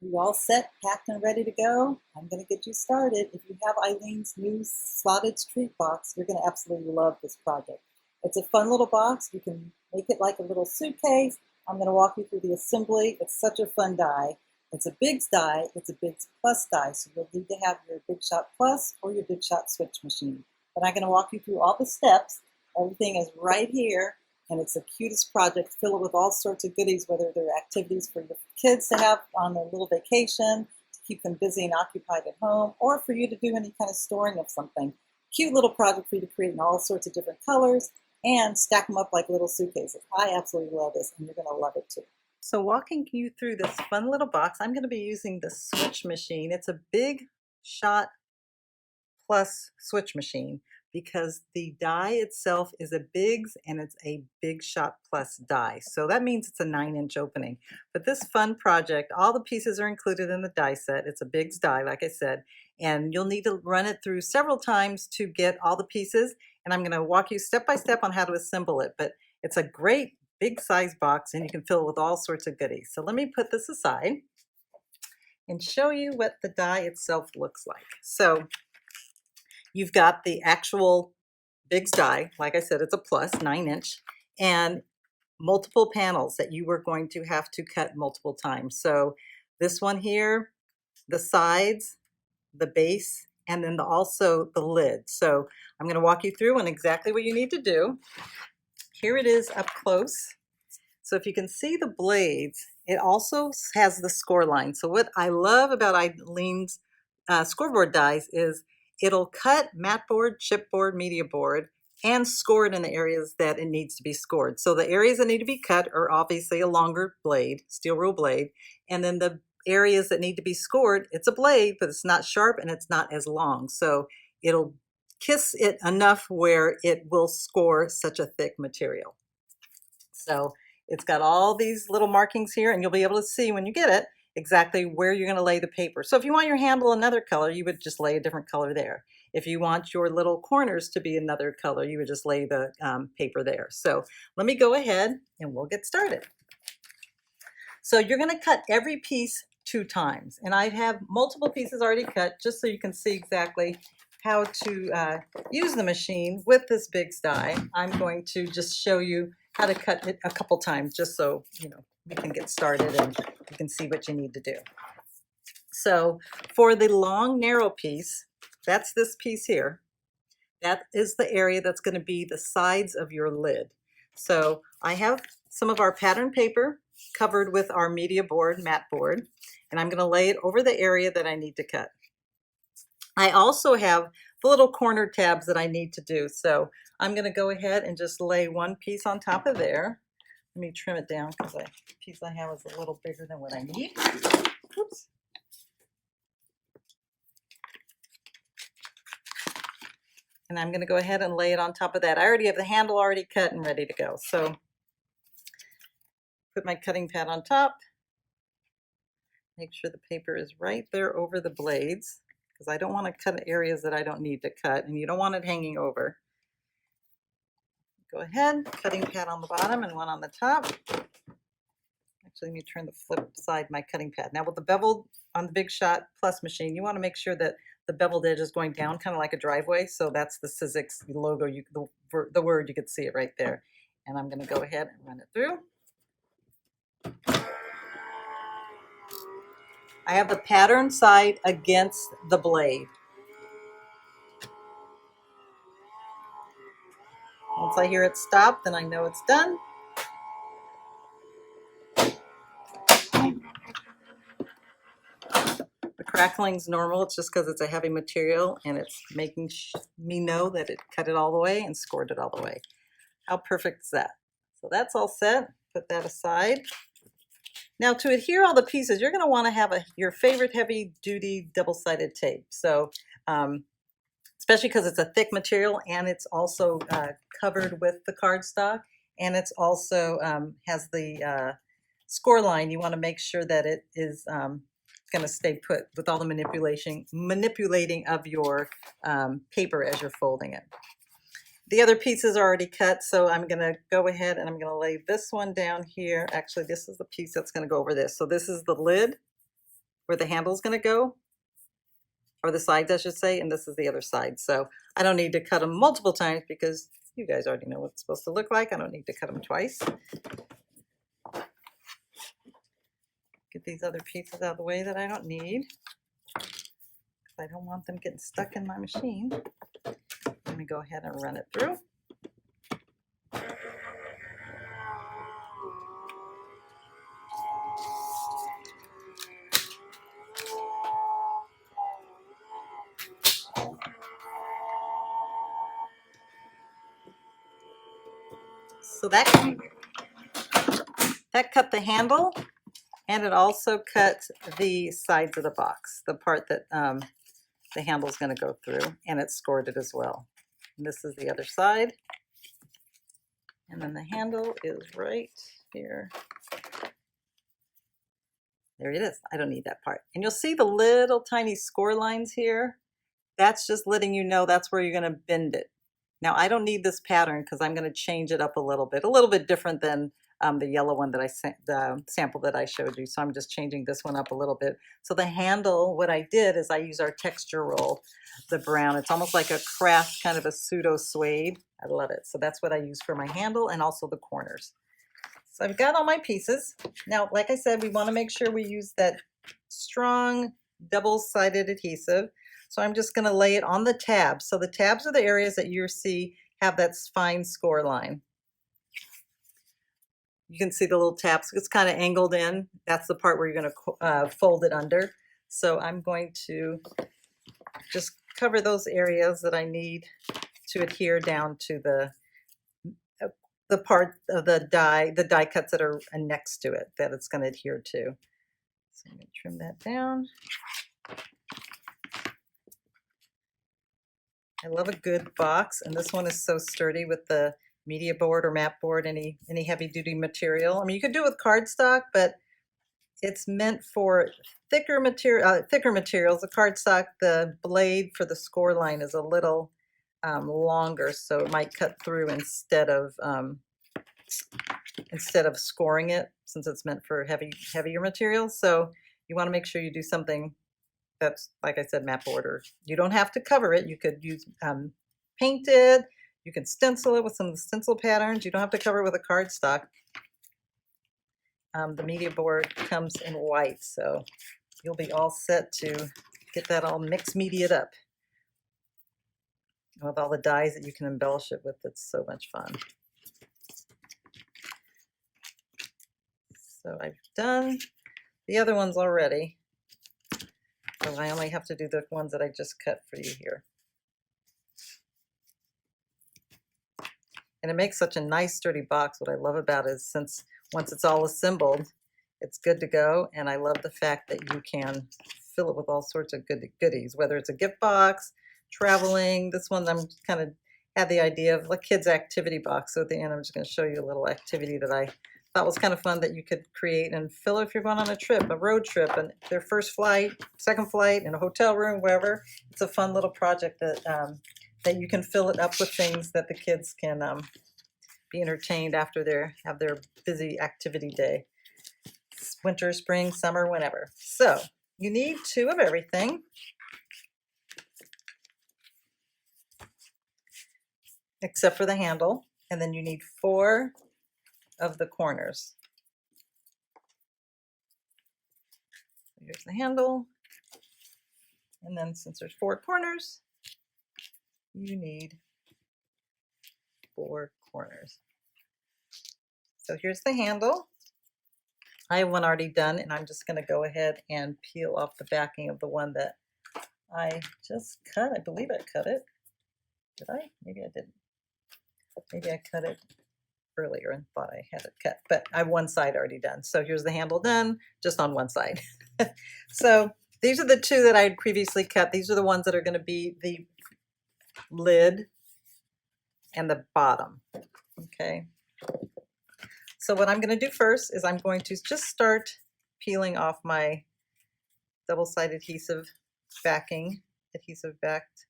You all set, packed, and ready to go? I'm going to get you started. If you have Eileen's new slotted street box, you're going to absolutely love this project. It's a fun little box. You can make it like a little suitcase. I'm going to walk you through the assembly. It's such a fun die. It's a Bigz die. It's a Bigz Plus die, so you'll need to have your Big Shot Plus or your Big Shot Switch machine. But I'm going to walk you through all the steps. Everything is right here. And it's the cutest project, filled with all sorts of goodies, whether they're activities for your kids to have on their little vacation, to keep them busy and occupied at home, or for you to do any kind of storing of something. Cute little project for you to create in all sorts of different colors and stack them up like little suitcases. I absolutely love this, and you're going to love it too. So walking you through this fun little box, I'm going to be using the switch machine. It's a Big Shot Plus switch machine, because the die itself is a Bigz and it's a Big Shot Plus die. So that means it's a 9-inch opening. But this fun project, all the pieces are included in the die set. It's a Bigz die, like I said, and you'll need to run it through several times to get all the pieces. And I'm going to walk you step by step on how to assemble it. But it's a great big size box, and you can fill it with all sorts of goodies. So let me put this aside and show you what the die itself looks like. So you've got the actual Bigz die. Like I said, it's a plus 9-inch, and multiple panels that you were going to have to cut multiple times. So this one here, the sides, the base, and then also the lid. So I'm going to walk you through on exactly what you need to do. Here it is up close. So if you can see the blades, it also has the score line. So what I love about Eileen's scoreboard dies is it'll cut mat board, chipboard, media board, and score it in the areas that it needs to be scored. So the areas that need to be cut are obviously a longer blade, steel rule blade, and then the areas that need to be scored, it's a blade, but it's not sharp and it's not as long. So it'll kiss it enough where it will score such a thick material. So it's got all these little markings here, and you'll be able to see when you get it exactly where you're going to lay the paper. So if you want your handle another color, you would just lay a different color there. If you want your little corners to be another color, you would just lay the paper there. So let me go ahead and we'll get started. So you're going to cut every piece 2 times, and I have multiple pieces already cut just so you can see exactly how to use the machine with this Bigz die. I'm going to just show you how to cut it a couple times just so we can get started and you can see what you need to do. So for the long narrow piece, that's this piece here. That is the area that's going to be the sides of your lid. So I have some of our pattern paper covered with our media board, mat board, and I'm going to lay it over the area that I need to cut. I also have the little corner tabs that I need to do. So I'm going to go ahead and just lay one piece on top of there. Let me trim it down because the piece I have is a little bigger than what I need. Oops. And I'm going to go ahead and lay it on top of that. I already have the handle already cut and ready to go. So put my cutting pad on top. Make sure the paper is right there over the blades, because I don't want to cut areas that I don't need to cut, and you don't want it hanging over. Go ahead, cutting pad on the bottom and one on the top. Actually, let me turn the flip side my cutting pad. Now with the beveled on the Big Shot Plus machine, you want to make sure that the beveled edge is going down kind of like a driveway. So that's the Sizzix logo, the word, you could see it right there. And I'm going to go ahead and run it through. I have the pattern side against the blade. Once I hear it stop, then I know it's done. The crackling's normal. It's just because it's a heavy material and it's making me know that it cut it all the way and scored it all the way. How perfect is that? So that's all set. Put that aside. Now to adhere all the pieces, you're going to want to have your favorite heavy-duty double-sided tape. So especially because it's a thick material and it's also covered with the cardstock, and it's also has the score line. You want to make sure that it is going to stay put with all the manipulating of your paper as you're folding it. The other pieces are already cut, so I'm going to go ahead and I'm going to lay this one down here. Actually, this is the piece that's going to go over this. So this is the lid where the handle's going to go, or the sides I should say, and this is the other side. So I don't need to cut them multiple times because you guys already know what it's supposed to look like. I don't need to cut them twice. Get these other pieces out of the way that I don't need. I don't want them getting stuck in my machine. Let me go ahead and run it through. So that cut the handle, and it also cut the sides of the box, the part that the handle is going to go through, and it scored it as well. And this is the other side, and then the handle is right here. There it is. I don't need that part. And you'll see the little tiny score lines here. That's just letting you know that's where you're going to bend it. Now I don't need this pattern because I'm going to change it up a little bit different than the yellow one that the sample that I showed you. So I'm just changing this one up a little bit. So the handle, what I did is I use our texture roll, the brown. It's almost like a craft, kind of a pseudo suede. I love it. So that's what I use for my handle and also the corners. So I've got all my pieces. Now, like I said, we want to make sure we use that strong double-sided adhesive. So I'm just going to lay it on the tabs. So the tabs are the areas that you see have that fine score line. You can see the little tabs. It's kind of angled in. That's the part where you're going to fold it under. So I'm going to just cover those areas that I need to adhere down to the part of the die cuts that are next to it that it's going to adhere to. So I'm going to trim that down. I love a good box, and this one is so sturdy with the media board or mat board, any heavy duty material. I mean, you could do it with cardstock, but it's meant for thicker materials. The cardstock, the blade for the score line is a little longer, so it might cut through instead of scoring it, since it's meant for heavier materials. So you want to make sure you do something that's, like I said, mat board, or you don't have to cover it. You could use paint it. You can stencil it with some of the stencil patterns. You don't have to cover it with a cardstock. The media board comes in white, so you'll be all set to get that all mixed mediated up with all the dyes that you can embellish it with. It's so much fun. So I've done the other ones already. So I only have to do the ones that I just cut for you here. And it makes such a nice sturdy box. What I love about it is, since once it's all assembled, it's good to go. And I love the fact that you can fill it with all sorts of goodies, whether it's a gift box, traveling. This one I'm kind of had the idea of a kid's activity box. So at the end, I'm just going to show you a little activity that I thought was kind of fun that you could create and fill if you're going on a trip, a road trip, and their first flight, second flight, in a hotel room, wherever. It's a fun little project that that you can fill it up with things that the kids can be entertained after have their busy activity day. Winter, spring, summer, whenever. So you need 2 of everything. Except for the handle. And then you need 4 of the corners. Here's the handle. And then since there's 4 corners, you need 4 corners. So here's the handle. I have one already done, and I'm just going to go ahead and peel off the backing of the one that I just cut. I believe I cut it. Did I? Maybe I didn't. Maybe I cut it earlier and thought I had it cut, but I have one side already done. So here's the handle done, just on one side. So these are the 2 that I had previously cut. These are the ones that are going to be the lid and the bottom. Okay. So what I'm going to do first is I'm going to just start peeling off my double-sided adhesive backing, adhesive backed,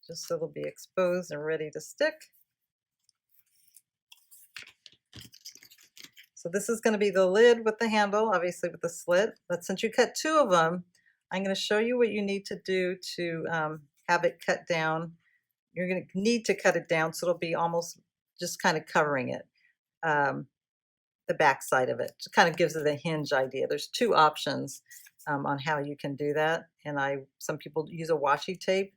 just so they'll be exposed and ready to stick. So this is going to be the lid with the handle, obviously with the slit, but since you cut 2 of them, I'm going to show you what you need to do to have it cut down. You're going to need to cut it down so it'll be almost just kind of covering it, the back side of it. It kind of gives it a hinge idea. There's two options on how you can do that. And some people use a washi tape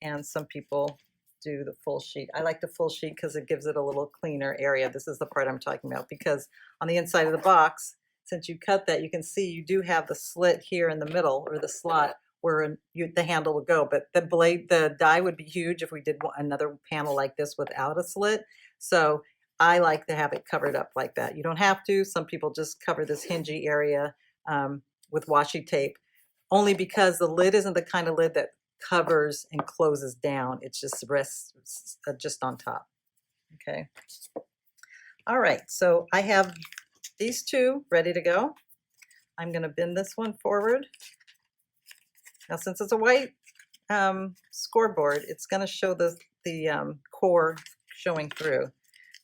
and some people do the full sheet. I like the full sheet because it gives it a little cleaner area. This is the part I'm talking about, because on the inside of the box, since you cut that, you can see you do have the slit here in the middle, or the slot where the handle would go, but the die would be huge if we did another panel like this without a slit. So I like to have it covered up like that. You don't have to. Some people just cover this hingy area with washi tape, only because the lid isn't the kind of lid that covers and closes down. It just rests just on top. Okay. All right, so I have these two ready to go. I'm going to bend this one forward. Now, since it's a white scoreboard, it's going to show the core showing through,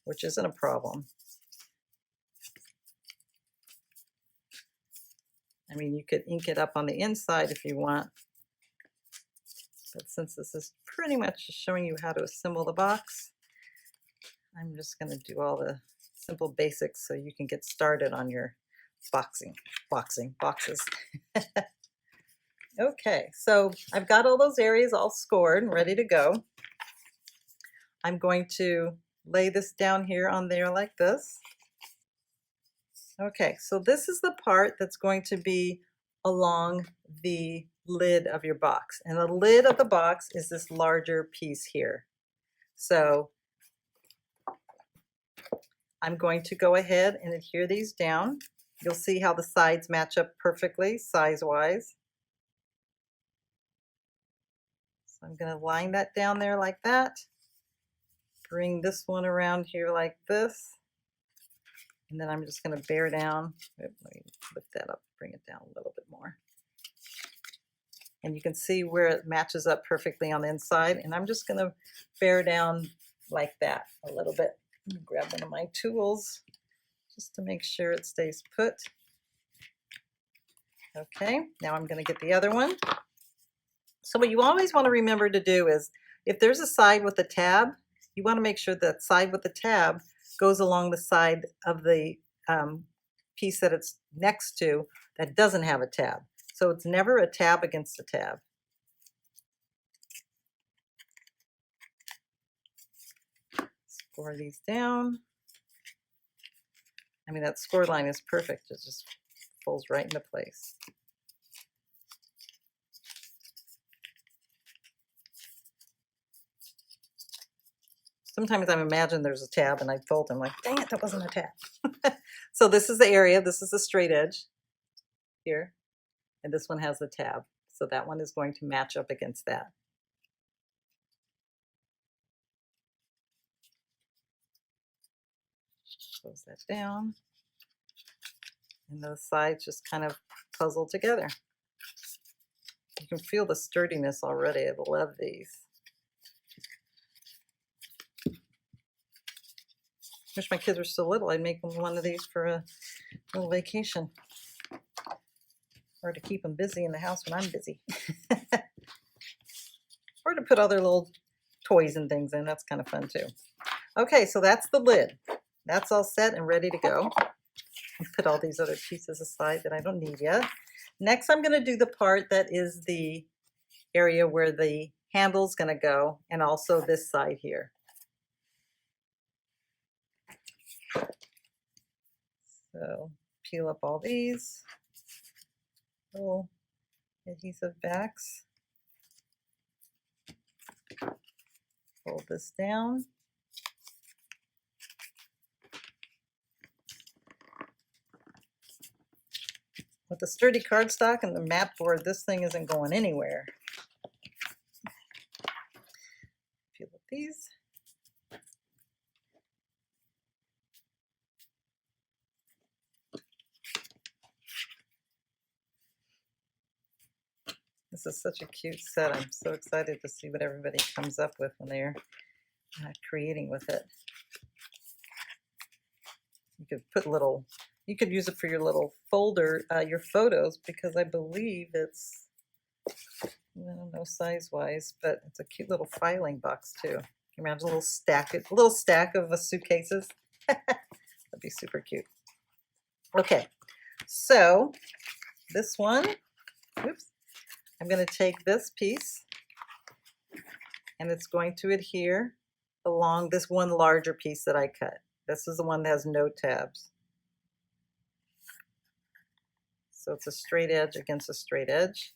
which isn't a problem. I mean, you could ink it up on the inside if you want, but since this is pretty much showing you how to assemble the box, I'm just going to do all the simple basics so you can get started on your boxes. Okay, so I've got all those areas all scored and ready to go. I'm going to lay this down here on there like this. Okay, so this is the part that's going to be along the lid of your box. And the lid of the box is this larger piece here. So I'm going to go ahead and adhere these down. You'll see how the sides match up perfectly size-wise. So I'm going to line that down there like that. Bring this one around here like this. And then I'm just going to bear down. Let me lift that up, bring it down a little bit more. And you can see where it matches up perfectly on the inside. And I'm just going to bear down like that a little bit. Let me grab one of my tools just to make sure it stays put. Okay, now I'm going to get the other one. So what you always want to remember to do is, if there's a side with a tab, you want to make sure that side with the tab goes along the side of the piece that it's next to that doesn't have a tab. So it's never a tab against a tab. Score these down. I mean, that score line is perfect. It just folds right into place. Sometimes I imagine there's a tab and I fold them like, dang it, that wasn't a tab. So this is the area, this is the straight edge here, and this one has the tab. So that one is going to match up against that. Close that down. And those sides just kind of puzzle together. You can feel the sturdiness already. I love these. Wish my kids were still little. I'd make them one of these for a little vacation, or to keep them busy in the house when I'm busy, or to put other little toys and things in. That's kind of fun too. Okay, so that's the lid. That's all set and ready to go. I'll put all these other pieces aside that I don't need yet. Next, I'm going to do the part that is the area where the handle's going to go, and also this side here. So peel up all these little adhesive backs. Fold this down. With the sturdy cardstock and the mat board, this thing isn't going anywhere. Peel up these. This is such a cute set. I'm so excited to see what everybody comes up with when they're creating with it. You could put you could use it for your little folder, your photos, because I believe it's I don't know size-wise, but it's a cute little filing box too. Can you imagine a little stack of suitcases? That'd be super cute. Okay, so this one, oops, I'm going to take this piece and it's going to adhere along this one larger piece that I cut. This is the one that has no tabs. So it's a straight edge against a straight edge.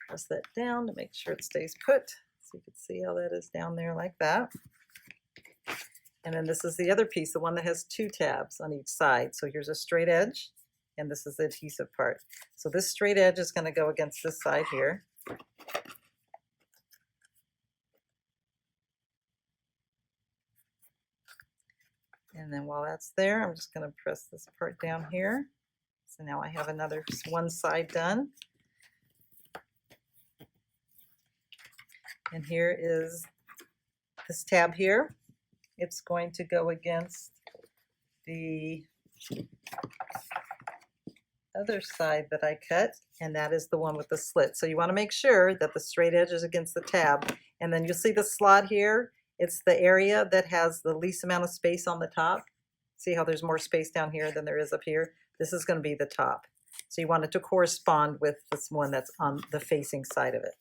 Press that down to make sure it stays put. So you can see how that is down there like that. And then this is the other piece, the one that has two tabs on each side. So here's a straight edge, and this is the adhesive part. So this straight edge is going to go against this side here. And then while that's there, I'm just going to press this part down here. So now I have another one side done. And here is this tab here. It's going to go against the other side that I cut, and that is the one with the slit. So you want to make sure that the straight edge is against the tab, and then you'll see the slot here. It's the area that has the least amount of space on the top. See how there's more space down here than there is up here? This is going to be the top. So you want it to correspond with this one that's on the facing side of it.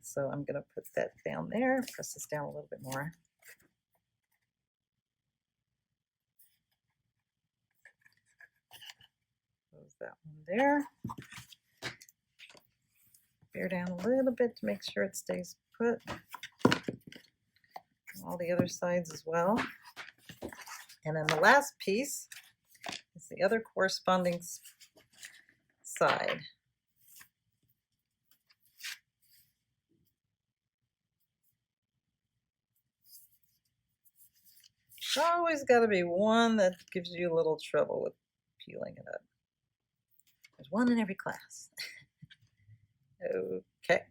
So I'm going to put that down there, press this down a little bit more. Close that one there. Bear down a little bit to make sure it stays put. All the other sides as well. And then the last piece is the other corresponding side. There's always got to be one that gives you a little trouble with peeling it up. There's one in every class. Okay,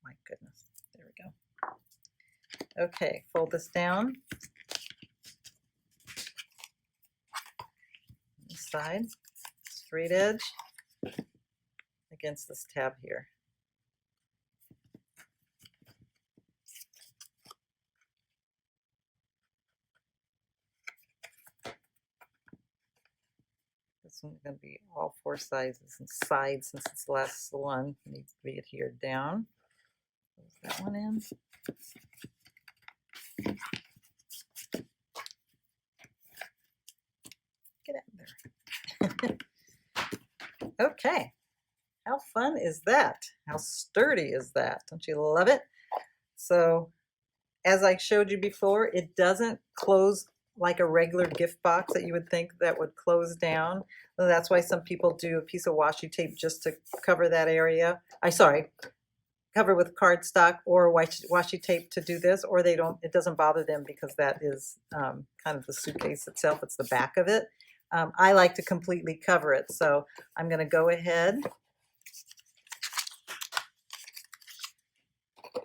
my goodness, there we go. Okay, fold this down. This side, straight edge against this tab here. This one's going to be all four sizes and sides since it's the last one. It needs to be adhered down. Close that one in. Get out there. Okay. How fun is that? How sturdy is that? Don't you love it? So, as I showed you before, it doesn't close like a regular gift box that you would think that would close down. So that's why some people do a piece of washi tape just to cover that area. Cover with cardstock or washi tape to do this, or they don't. It doesn't bother them because that is kind of the suitcase itself. It's the back of it. I like to completely cover it, so I'm going to go ahead.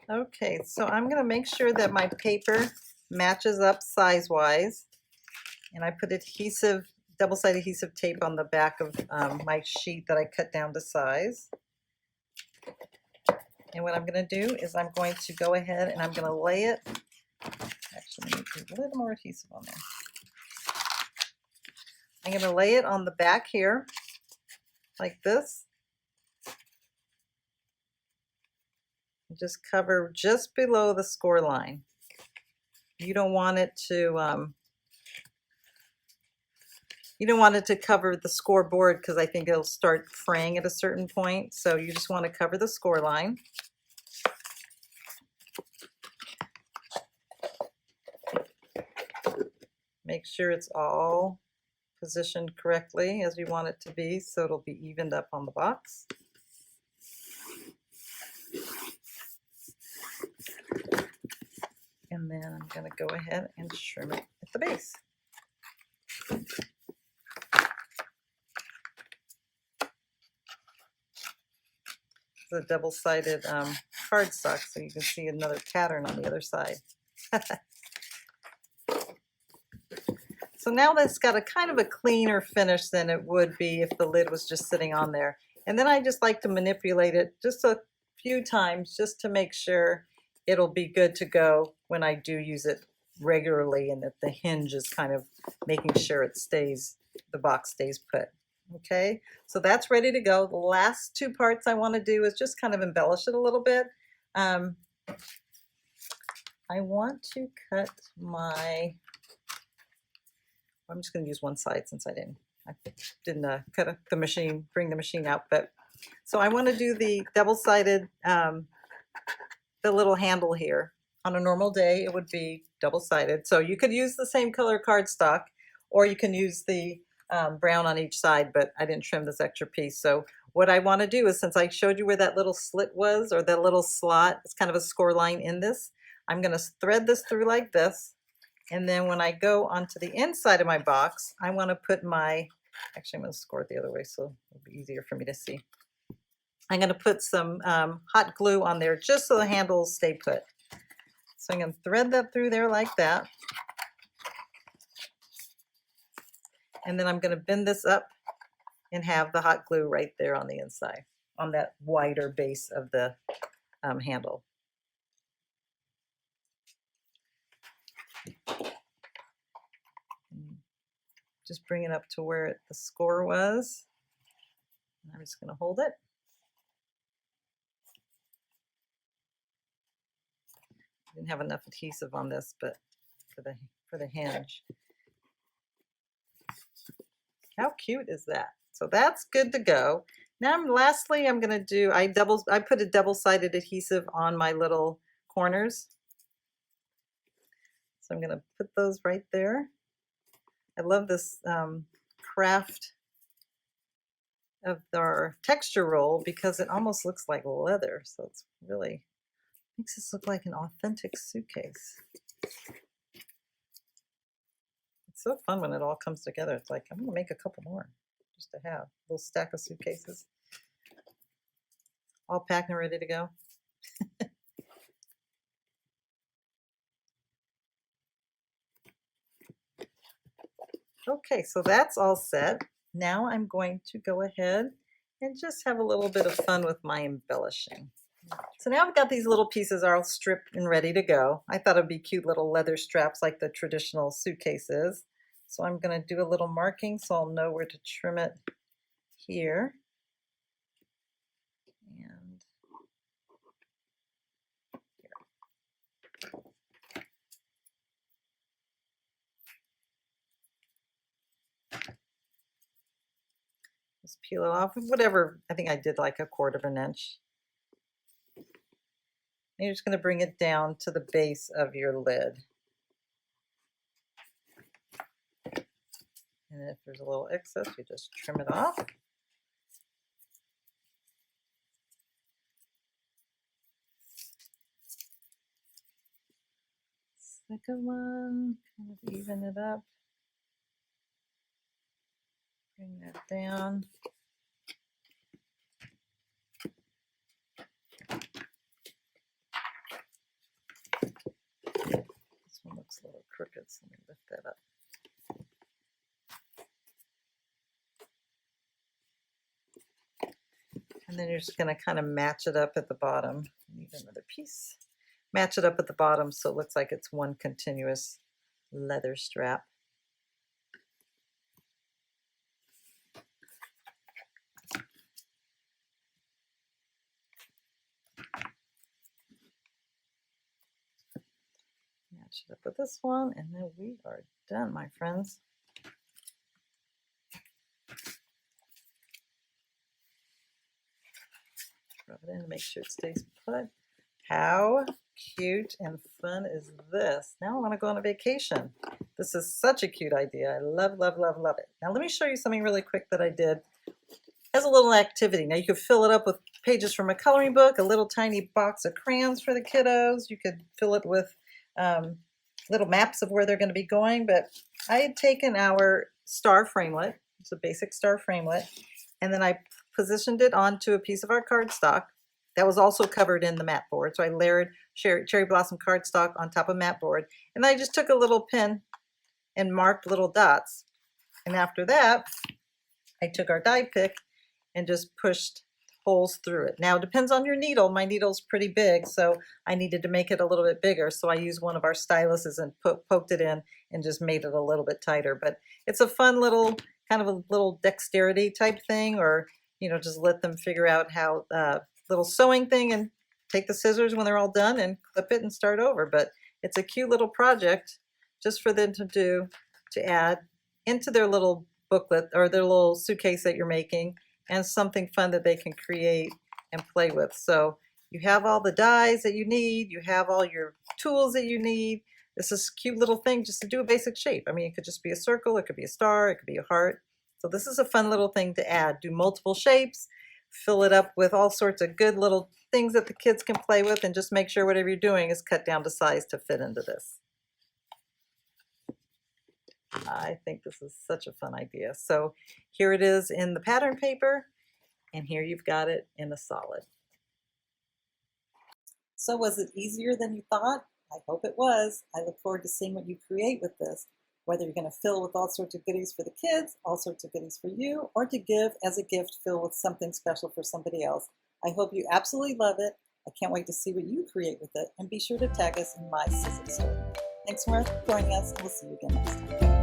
Okay, so I'm going to make sure that my paper matches up size-wise, and I put adhesive, double-sided adhesive tape on the back of my sheet that I cut down to size. And what I'm going to do is I'm going to go ahead and I'm going to lay it. Actually, let me put a little more adhesive on there. I'm going to lay it on the back here, like this. And just cover just below the score line. You don't want it to cover the scoreboard because I think it'll start fraying at a certain point. So you just want to cover the score line. Make sure it's all positioned correctly as you want it to be, so it'll be evened up on the box. And then I'm going to go ahead and trim it at the base. It's a double-sided cardstock, so you can see another pattern on the other side. So now that's got a kind of a cleaner finish than it would be if the lid was just sitting on there. And then I just like to manipulate it just a few times just to make sure it'll be good to go when I do use it regularly, and that the hinge is kind of making sure it stays, the box stays put. Okay, so that's ready to go. The last two parts I want to do is just kind of embellish it a little bit. I want to cut my, I'm just going to use one side since I didn't cut the machine, bring the machine out. But so I want to do the double-sided, the little handle here. On a normal day, it would be double-sided. So you could use the same color cardstock, or you can use the brown on each side, but I didn't trim this extra piece. So what I want to do is, since I showed you where that little slit was, or that little slot, it's kind of a score line in this, I'm going to thread this through like this. And then when I go onto the inside of my box, I want to put my, actually I'm going to score it the other way so it'll be easier for me to see. I'm going to put some hot glue on there just so the handles stay put. So I'm going to thread that through there like that. And then I'm going to bend this up and have the hot glue right there on the inside, on that wider base of the handle. Just bring it up to where the score was. I'm just going to hold it. I didn't have enough adhesive on this, but for the hinge. How cute is that? So that's good to go. Now lastly, I'm going to do, I put a double-sided adhesive on my little corners. So I'm going to put those right there. I love this craft of our texture roll because it almost looks like leather. So it's really, makes this look like an authentic suitcase. It's so fun when it all comes together. It's like, I'm going to make a couple more just to have a little stack of suitcases. All packed and ready to go. Okay, so that's all set. Now I'm going to go ahead and just have a little bit of fun with my embellishing. So now I've got these little pieces all stripped and ready to go. I thought it'd be cute little leather straps like the traditional suitcases. So I'm going to do a little marking so I'll know where to trim it here. And here. Just peel it off, whatever. I think I did like 1/4 inch. And you're just going to bring it down to the base of your lid. And if there's a little excess, you just trim it off. Second one, kind of even it up. Bring that down. This one looks a little crooked, so let me lift that up. And then you're just going to kind of match it up at the bottom. Need another piece. Match it up at the bottom so it looks like it's one continuous leather strap. Match it up with this one, and then we are done, my friends. Rub it in to make sure it stays put. How cute and fun is this? Now I want to go on a vacation. This is such a cute idea. I love, love, love, love it. Now let me show you something really quick that I did as a little activity. Now you could fill it up with pages from a coloring book, a little tiny box of crayons for the kiddos. You could fill it with little maps of where they're going to be going. But I had taken our star framelit. It's a basic star framelit. And then I positioned it onto a piece of our cardstock that was also covered in the mat board. So I layered cherry blossom cardstock on top of mat board. And I just took a little pin and marked little dots. And after that, I took our die pick and just pushed holes through it. Now it depends on your needle. My needle's pretty big, so I needed to make it a little bit bigger. So I used one of our styluses and poked it in and just made it a little bit tighter. But it's a fun little, kind of a little dexterity type thing, or, you know, just let them figure out how, little sewing thing, and take the scissors when they're all done and clip it and start over. But it's a cute little project just for them to do, to add into their little booklet or their little suitcase that you're making, and something fun that they can create and play with. So you have all the dies that you need, you have all your tools that you need. This is a cute little thing just to do a basic shape. I mean, it could just be a circle, it could be a star, it could be a heart. So this is a fun little thing to add. Do multiple shapes, fill it up with all sorts of good little things that the kids can play with, and just make sure whatever you're doing is cut down to size to fit into this. I think this is such a fun idea. So here it is in the pattern paper, and here you've got it in a solid. So was it easier than you thought? I hope it was. I look forward to seeing what you create with this, whether you're going to fill with all sorts of goodies for the kids, all sorts of goodies for you, or to give as a gift, fill with something special for somebody else. I hope you absolutely love it. I can't wait to see what you create with it, and be sure to tag us in my Sizzix story. Thanks for joining us, and we'll see you again next time.